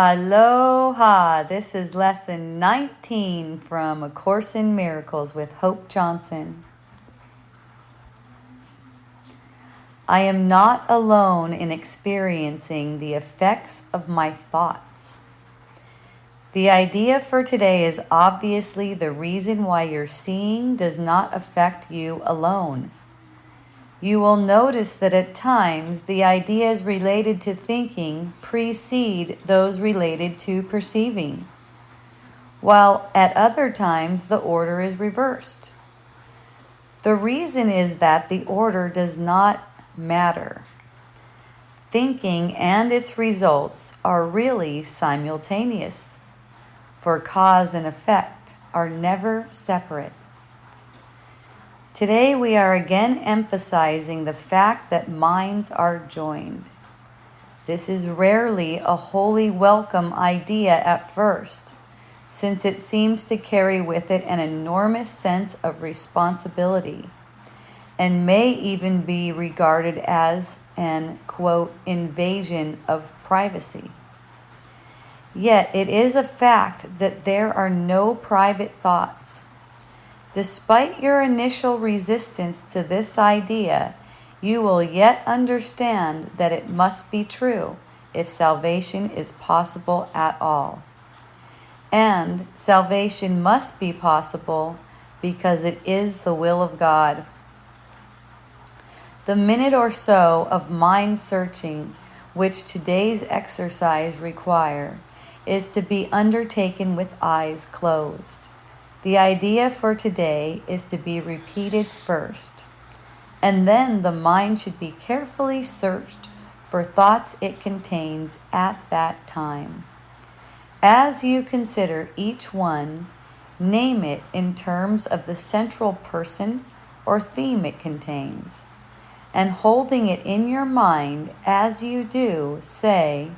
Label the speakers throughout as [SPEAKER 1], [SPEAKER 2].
[SPEAKER 1] Aloha! This is lesson 19 from A Course in Miracles with Hope Johnson. I am not alone in experiencing the effects of my thoughts. The idea for today is obviously the reason why your seeing does not affect you alone. You will notice that at times the ideas related to thinking precede those related to perceiving, while at other times the order is reversed. The reason is that the order does not matter. Thinking and its results are really simultaneous, for cause and effect are never separate. Today we are again emphasizing the fact that minds are joined. This is rarely a wholly welcome idea at first, since it seems to carry with it an enormous sense of responsibility, and may even be regarded as an, quote, invasion of privacy. Yet it is a fact that there are no private thoughts. Despite your initial resistance to this idea, you will yet understand that it must be true if salvation is possible at all. And salvation must be possible because it is the will of God. The minute or so of mind searching which today's exercise require is to be undertaken with eyes closed. The idea for today is to be repeated first, and then the mind should be carefully searched for thoughts it contains at that time. As you consider each one, name it in terms of the central person or theme it contains, and holding it in your mind as you do, say,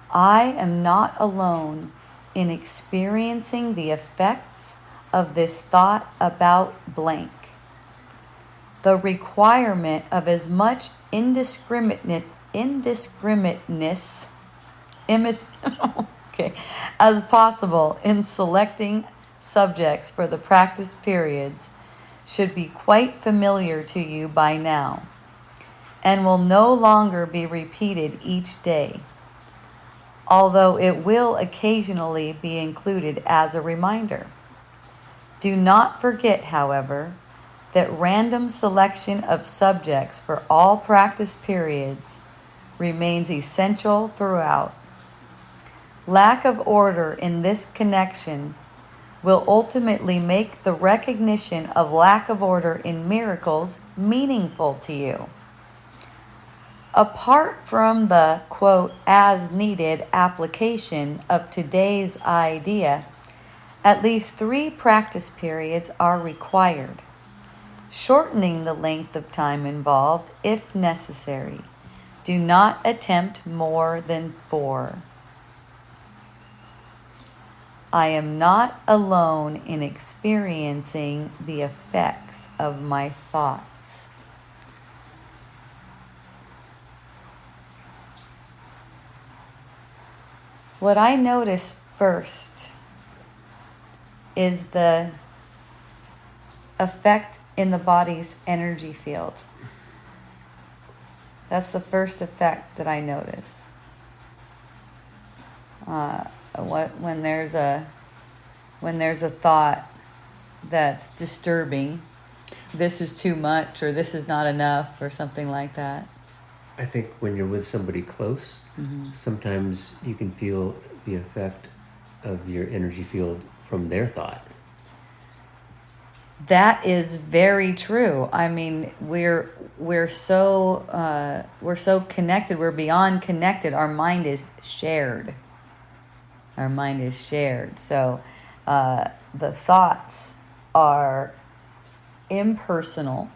[SPEAKER 1] I am not alone in experiencing the effects of this thought about blank. The requirement of as much indiscriminateness as possible in selecting subjects for the practice periods should be quite familiar to you by now, and will no longer be repeated each day, although it will occasionally be included as a reminder. Do not forget, however, that random selection of subjects for all practice periods remains essential throughout. Lack of order in this connection will ultimately make the recognition of lack of order in miracles meaningful to you. Apart from the, quote, as needed application of today's idea, at least 3 practice periods are required, shortening the length of time involved if necessary. Do not attempt more than 4. I am not alone in experiencing the effects of my thoughts. What I notice first is the effect in the body's energy field. That's the first effect that I notice. When there's a thought that's disturbing, this is too much or this is not enough or something like that.
[SPEAKER 2] I think when you're with somebody close, sometimes you can feel the effect of your energy field from their thought.
[SPEAKER 1] That is very true. I mean, we're so connected. We're beyond connected. Our mind is shared. So the thoughts are impersonal,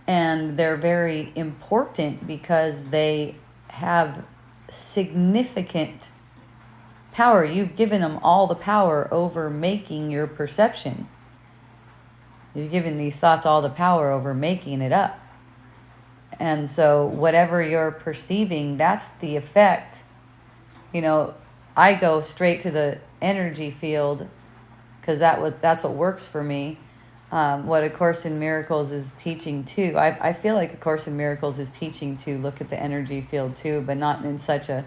[SPEAKER 1] and they're very important because they have significant power. You've given them all the power over making your perception. You've given these thoughts all the power over making it up. And so whatever you're perceiving, that's the effect I go straight to the energy field because that's what works for me. What A Course in Miracles is teaching too. I feel like A Course in Miracles is teaching to look at the energy field too, but not in such a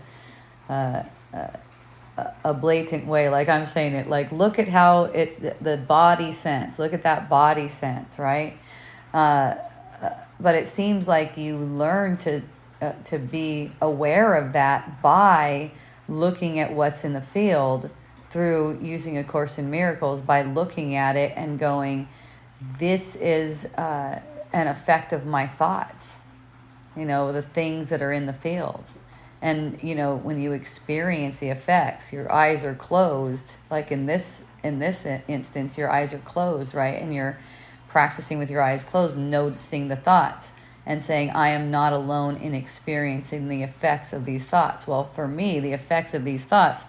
[SPEAKER 1] blatant way like I'm saying it. Like, look at how the body sense. Look at that body sense, right? But it seems like you learn to be aware of that by looking at what's in the field through using A Course in Miracles, by looking at it and going, this is an effect of my thoughts, the things that are in the field. And, when you experience the effects, your eyes are closed. Like in this instance, your eyes are closed, right? And you're practicing with your eyes closed, noticing the thoughts and saying, I am not alone in experiencing the effects of these thoughts. Well, for me, the effects of these thoughts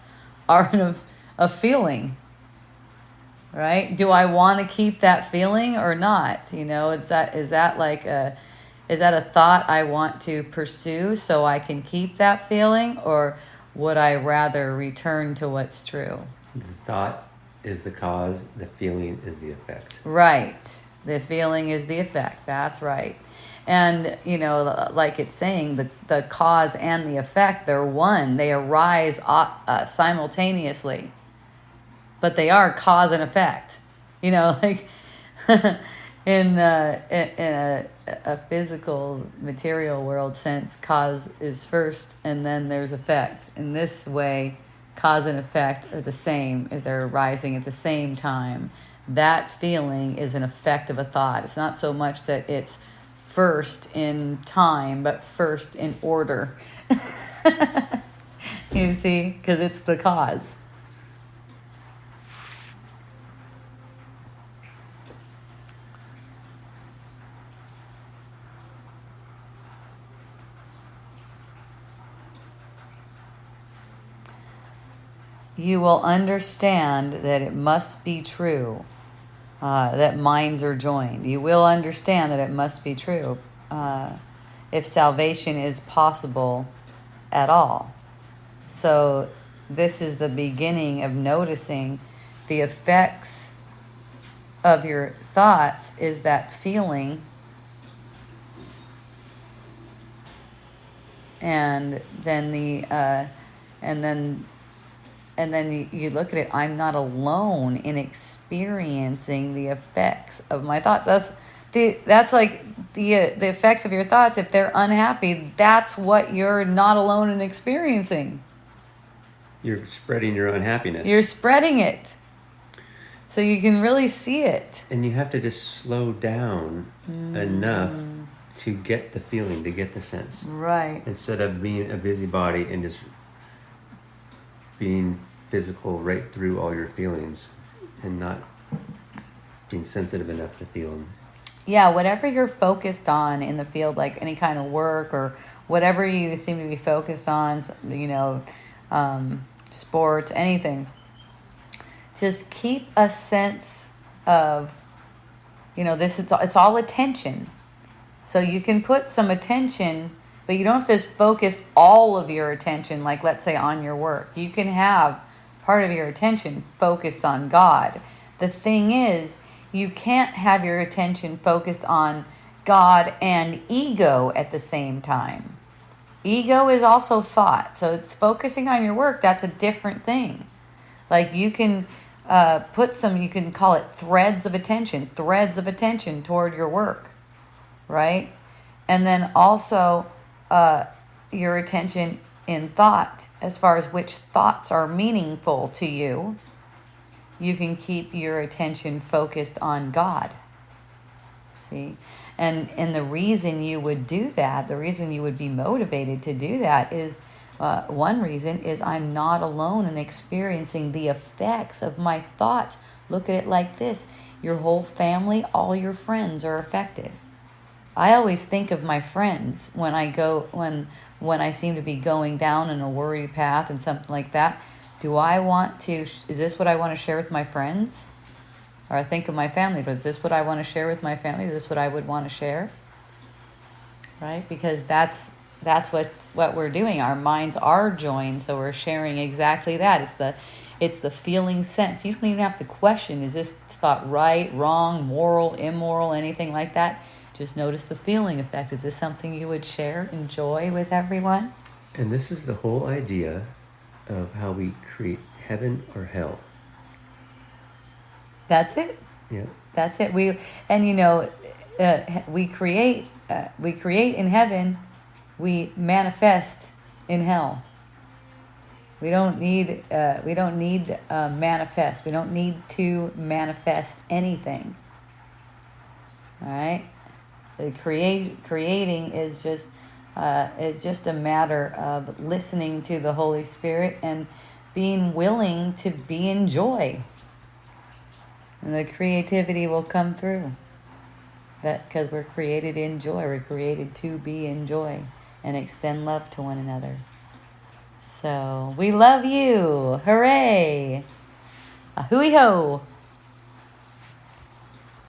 [SPEAKER 1] are a feeling, right? Do I want to keep that feeling or not? Is that a thought I want to pursue so I can keep that feeling, or would I rather return to what's true?
[SPEAKER 2] The thought is the cause, the feeling is the effect.
[SPEAKER 1] Right. The feeling is the effect. That's right. And, like it's saying, the cause and the effect, they're one. They arise simultaneously. But they are cause and effect. Like in a physical, material world sense, cause is first and then there's effect. In this way, cause and effect are the same. They're arising at the same time. That feeling is an effect of a thought. It's not so much that it's first in time, but first in order. You see? Because it's the cause. You will understand that it must be true, that minds are joined. You will understand that it must be true if salvation is possible at all. So this is the beginning of noticing the effects of your thoughts is that feeling, and then you look at it, I'm not alone in experiencing the effects of my thoughts. That's like the effects of your thoughts. If they're unhappy, that's what you're not alone in experiencing.
[SPEAKER 2] You're spreading your unhappiness.
[SPEAKER 1] You're spreading it. So you can really see it.
[SPEAKER 2] And you have to just slow down enough to get the feeling, to get the sense.
[SPEAKER 1] Right.
[SPEAKER 2] Instead of being a busybody and just being physical right through all your feelings and not being sensitive enough to feel them.
[SPEAKER 1] Yeah, whatever you're focused on in the field, like any kind of work or whatever you seem to be focused on, sports, anything, just keep a sense of, it's all attention. So you can put some attention, but you don't have to focus all of your attention, like let's say on your work. You can have part of your attention focused on God. The thing is, you can't have your attention focused on God and ego at the same time. Ego is also thought. So it's focusing on your work. That's a different thing. Like you can you can call it threads of attention toward your work, right? And then also your attention in thought, as far as which thoughts are meaningful to you. You can keep your attention focused on God. See? And the reason you would do that, the reason you would be motivated to do that is, one reason is I'm not alone in experiencing the effects of my thoughts. Look at it like this. Your whole family, all your friends are affected. I always think of my friends when I seem to be going down in a worry path and something like that. Is this what I want to share with my friends? Or I think of my family, but is this what I want to share with my family? Is this what I would want to share? Right? Because that's that's what we're doing. Our minds are joined, so we're sharing exactly that. It's the feeling sense. You don't even have to question, is this thought right, wrong, moral, immoral, anything like that? Just notice the feeling effect. Is this something you would share, enjoy with everyone?
[SPEAKER 2] And this is the whole idea of how we create heaven or hell.
[SPEAKER 1] That's it.
[SPEAKER 2] Yeah.
[SPEAKER 1] That's it. We create in heaven, we manifest in hell. We don't need manifest. We don't need to manifest anything. All right. The creating is just a matter of listening to the Holy Spirit and being willing to be in joy. And the creativity will come through. That because we're created in joy. We're created to be in joy and extend love to one another. So we love you. Hooray! A hooey ho!